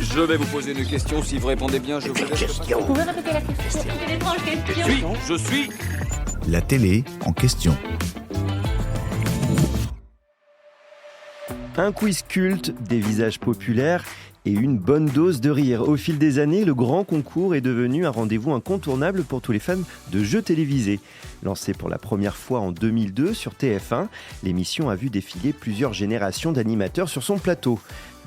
Je vais vous poser une question. Si vous répondez bien, je vous laisse. Vous pouvez répéter la question? C'est une étrange question. Je suis. La télé en question. Un quiz culte, des visages populaires et une bonne dose de rire. Au fil des années, le grand concours est devenu un rendez-vous incontournable pour tous les fans de jeux télévisés. Lancé pour la première fois en 2002 sur TF1, l'émission a vu défiler plusieurs générations d'animateurs sur son plateau.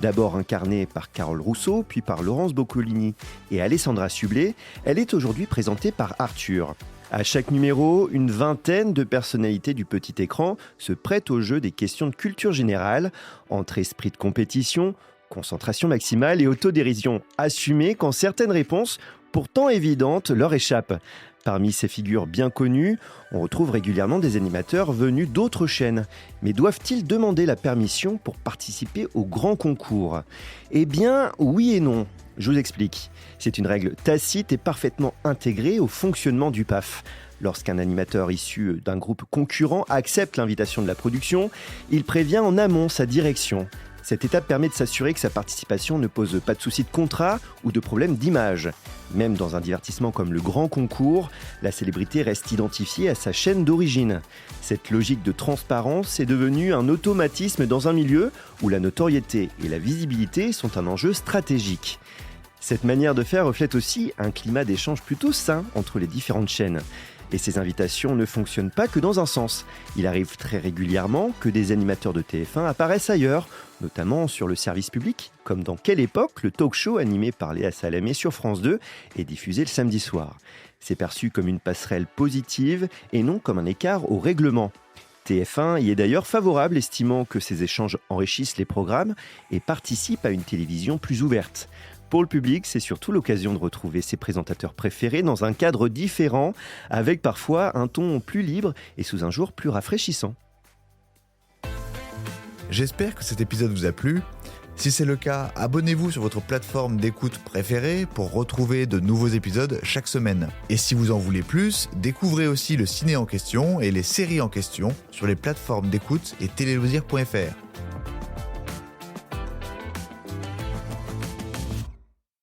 D'abord incarnée par Carole Rousseau, puis par Laurence Boccolini et Alessandra Sublet, elle est aujourd'hui présentée par Arthur. À chaque numéro, une vingtaine de personnalités du petit écran se prêtent au jeu des questions de culture générale, entre esprit de compétition, concentration maximale et autodérision assumée quand certaines réponses, pourtant évidentes, leur échappent. Parmi ces figures bien connues, on retrouve régulièrement des animateurs venus d'autres chaînes. Mais doivent-ils demander la permission pour participer au grand concours ? Eh bien, oui et non. Je vous explique. C'est une règle tacite et parfaitement intégrée au fonctionnement du PAF. Lorsqu'un animateur issu d'un groupe concurrent accepte l'invitation de la production, il prévient en amont sa direction. Cette étape permet de s'assurer que sa participation ne pose pas de soucis de contrat ou de problème d'image. Même dans un divertissement comme le grand concours, la célébrité reste identifiée à sa chaîne d'origine. Cette logique de transparence est devenue un automatisme dans un milieu où la notoriété et la visibilité sont un enjeu stratégique. Cette manière de faire reflète aussi un climat d'échange plutôt sain entre les différentes chaînes. Et ces invitations ne fonctionnent pas que dans un sens. Il arrive très régulièrement que des animateurs de TF1 apparaissent ailleurs, notamment sur le service public, comme dans Quelle époque, le talk-show animé par Léa Salamé sur France 2 est diffusé le samedi soir. C'est perçu comme une passerelle positive et non comme un écart au règlement. TF1 y est d'ailleurs favorable, estimant que ces échanges enrichissent les programmes et participent à une télévision plus ouverte. Pour le public, c'est surtout l'occasion de retrouver ses présentateurs préférés dans un cadre différent, avec parfois un ton plus libre et sous un jour plus rafraîchissant. J'espère que cet épisode vous a plu. Si c'est le cas, abonnez-vous sur votre plateforme d'écoute préférée pour retrouver de nouveaux épisodes chaque semaine. Et si vous en voulez plus, découvrez aussi le ciné en question et les séries en question sur les plateformes d'écoute et téléloisirs.fr.